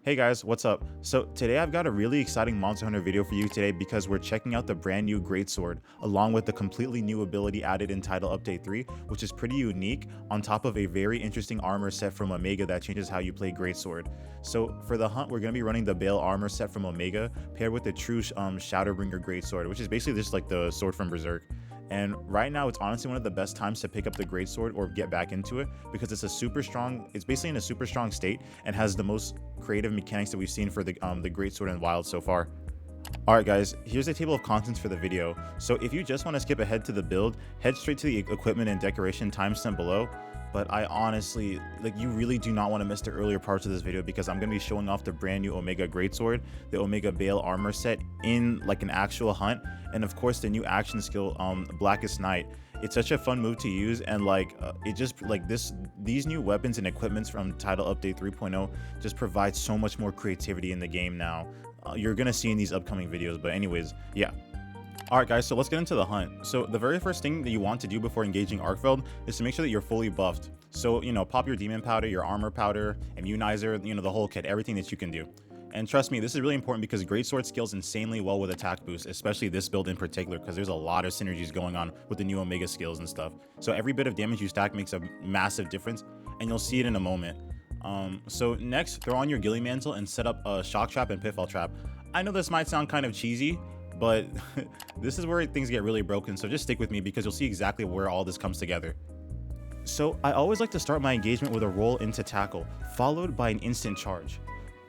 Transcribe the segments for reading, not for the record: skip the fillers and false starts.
Hey guys, what's up? So today I've got a really exciting Monster Hunter video for you today because we're checking out the brand new Greatsword along with the completely new ability added in Title Update 3, which is pretty unique on top of a very interesting armor set from Omega that changes how you play Greatsword. So for the hunt, we're going to be running the Bale armor set from Omega paired with the true Shadowbringer Greatsword, which is basically just like the sword from Berserk. And right now, it's honestly one of the best times to pick up the Greatsword or get back into it because it's basically in a super strong state and has the most creative mechanics that we've seen for the Greatsword and Wild so far. Alright guys, here's a table of contents for the video. So if you just want to skip ahead to the build, head straight to the equipment and decoration timestamp below. But I honestly, you really do not want to miss the earlier parts of this video because I'm going to be showing off the brand new Omega Greatsword, the Omega Bale armor set in like an actual hunt, and of course the new action skill, Blackest Night. It's such a fun move to use, and these new weapons and equipments from Title Update 3.0 just provide so much more creativity in the game now. You're gonna see in these upcoming videos, but anyways, yeah. Alright guys, so let's get into the hunt. So the very first thing that you want to do before engaging Arkveld is to make sure that you're fully buffed. So, pop your demon powder, your armor powder, immunizer, the whole kit, everything that you can do. And trust me, this is really important because Greatsword scales insanely well with attack boost, especially this build in particular, because there's a lot of synergies going on with the new Omega skills and stuff. So every bit of damage you stack makes a massive difference, and you'll see it in a moment. So next, throw on your Ghillie Mantle and set up a Shock Trap and Pitfall Trap. I know this might sound kind of cheesy, but this is where things get really broken, so just stick with me because you'll see exactly where all this comes together. So I always like to start my engagement with a roll into tackle, followed by an instant charge.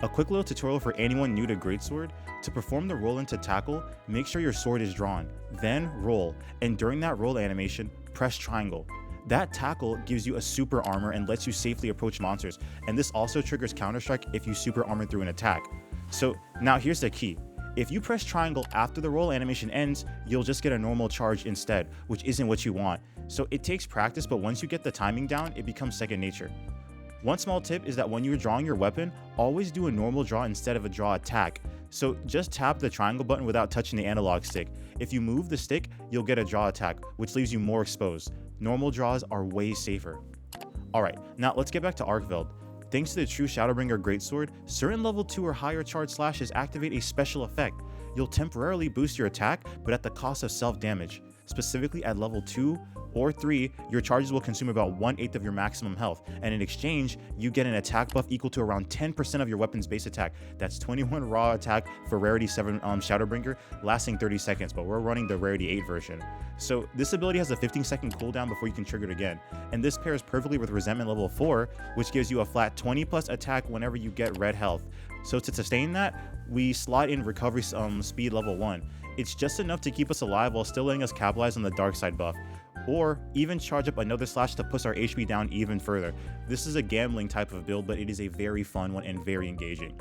A quick little tutorial for anyone new to Greatsword: to perform the roll into tackle, make sure your sword is drawn, then roll, and during that roll animation, press triangle. That tackle gives you a super armor and lets you safely approach monsters, and this also triggers counter strike if you super armor through an attack. So now here's the key. If you press triangle after the roll animation ends, you'll just get a normal charge instead, which isn't what you want. So it takes practice, but once you get the timing down, it becomes second nature. One small tip is that when you're drawing your weapon, always do a normal draw instead of a draw attack. So just tap the triangle button without touching the analog stick. If you move the stick, you'll get a draw attack, which leaves you more exposed. Normal draws are way safer. Alright, now let's get back to Arkveld. Thanks to the true Shadowbringer Greatsword, certain level 2 or higher charge slashes activate a special effect. You'll temporarily boost your attack, but at the cost of self-damage. Specifically at level 2 or 3, your charges will consume about 1/8 of your maximum health, and in exchange, you get an attack buff equal to around 10% of your weapon's base attack. That's 21 raw attack for Rarity 7 Shadowbringer, lasting 30 seconds, but we're running the Rarity 8 version. So this ability has a 15-second cooldown before you can trigger it again, and this pairs perfectly with Resentment level 4, which gives you a flat 20 plus attack whenever you get red health. So to sustain that, we slot in Recovery Speed level 1. It's just enough to keep us alive while still letting us capitalize on the Darkside buff, or even charge up another slash to push our HP down even further. This is a gambling type of build, but it is a very fun one and very engaging.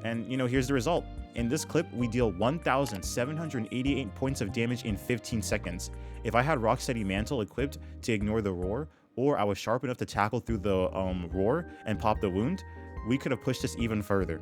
And here's the result. In this clip, we deal 1,788 points of damage in 15 seconds. If I had Rocksteady Mantle equipped to ignore the roar, or I was sharp enough to tackle through the roar and pop the wound, we could have pushed this even further.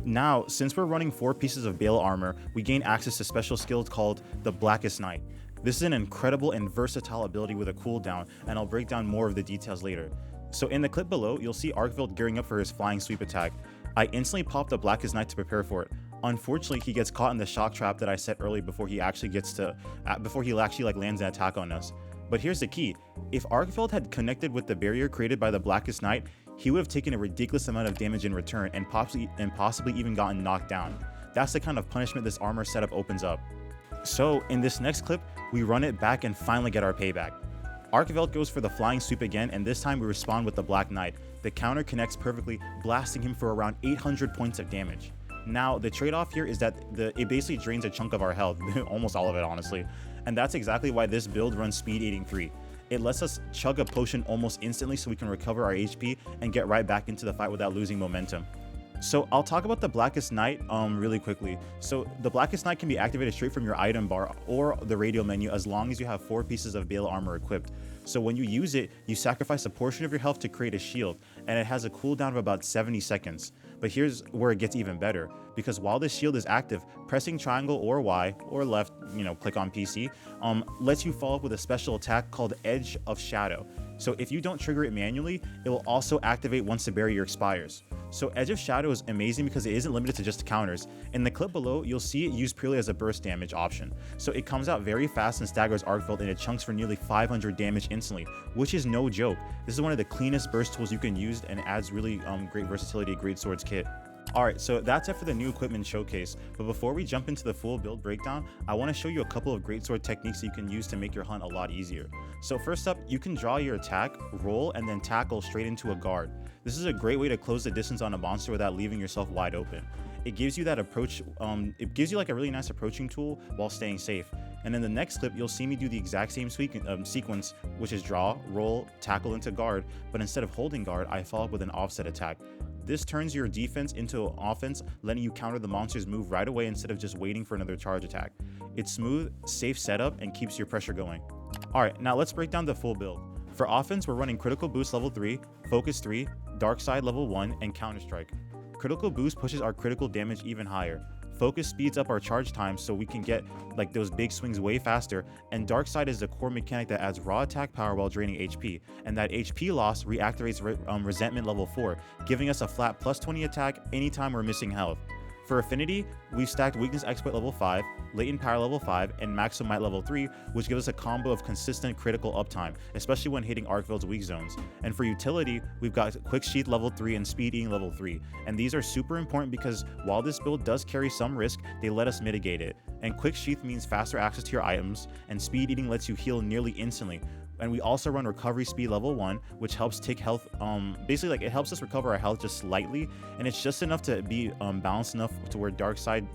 Now, since we're running 4 pieces of Bale armor, we gain access to special skills called the Blackest Night. This is an incredible and versatile ability with a cooldown, and I'll break down more of the details later. So in the clip below, you'll see Arkveld gearing up for his flying sweep attack. I instantly popped the Blackest Night to prepare for it. Unfortunately, he gets caught in the shock trap that I set early before he actually lands an attack on us. But here's the key: if Arkveld had connected with the barrier created by the Blackest Night, he would have taken a ridiculous amount of damage in return and possibly even gotten knocked down. That's the kind of punishment this armor setup opens up. So in this next clip, we run it back and finally get our payback. Arkveld goes for the flying sweep again, and this time we respond with the Black Knight. The counter connects perfectly, blasting him for around 800 points of damage. Now, the trade-off here is that it basically drains a chunk of our health, almost all of it honestly, and that's exactly why this build runs Speed Eating 3. It lets us chug a potion almost instantly so we can recover our HP and get right back into the fight without losing momentum. So I'll talk about the Blackest Night really quickly. So the Blackest Night can be activated straight from your item bar or the radio menu as long as you have 4 pieces of Bale armor equipped. So when you use it, you sacrifice a portion of your health to create a shield, and it has a cooldown of about 70 seconds. But here's where it gets even better, because while this shield is active, pressing triangle or Y or left, click on PC, lets you follow up with a special attack called Edge of Shadow. So if you don't trigger it manually, it will also activate once the barrier expires. So Edge of Shadow is amazing because it isn't limited to just counters. In the clip below, you'll see it used purely as a burst damage option. So it comes out very fast and staggers Arkveld into chunks for nearly 500 damage instantly, which is no joke. This is one of the cleanest burst tools you can use and adds really great versatility to Greatsword's kit. Alright, so that's it for the new equipment showcase, but before we jump into the full build breakdown, I want to show you a couple of greatsword techniques that you can use to make your hunt a lot easier. So first up, you can draw your attack, roll, and then tackle straight into a guard. This is a great way to close the distance on a monster without leaving yourself wide open. It gives you that approach, it gives you like a really nice approaching tool while staying safe. And in the next clip, you'll see me do the exact same sequence, which is draw, roll, tackle into guard, but instead of holding guard, I follow up with an offset attack. This turns your defense into offense, letting you counter the monster's move right away instead of just waiting for another charge attack. It's smooth, safe setup, and keeps your pressure going. Alright, now let's break down the full build. For offense, we're running Critical Boost level 3, Focus 3, Darkside level 1, and Counter Strike. Critical Boost pushes our critical damage even higher. Focus speeds up our charge time so we can get like those big swings way faster, and Darkside is the core mechanic that adds raw attack power while draining HP, and that HP loss reactivates Resentment level 4, giving us a flat plus 20 attack anytime we're missing health. For Affinity, we've stacked Weakness Exploit level 5, Latent Power level 5, and Maximum Might level 3, which gives us a combo of consistent critical uptime, especially when hitting Arkveld's weak zones. And for Utility, we've got Quick Sheath level 3 and Speed Eating level 3. And these are super important because while this build does carry some risk, they let us mitigate it. And Quick Sheath means faster access to your items, and Speed Eating lets you heal nearly instantly. And we also run Recovery Speed level 1, which helps take health, basically like it helps us recover our health just slightly, and it's just enough to be balanced enough to where Darkside,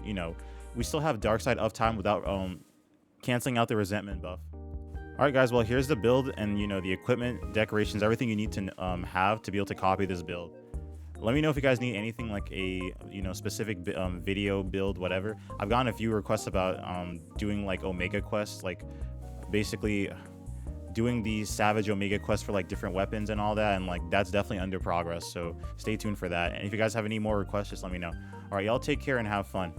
we still have Darkside uptime without canceling out the Resentment buff. Alright guys, well here's the build and the equipment, decorations, everything you need to have to be able to copy this build. Let me know if you guys need anything like a specific video build, whatever. I've gotten a few requests about doing like Omega quests, like basically doing the Savage Omega quest for like different weapons and all that, and like that's definitely under progress, so stay tuned for that. And if you guys have any more requests, just let me know. All right, y'all take care and have fun.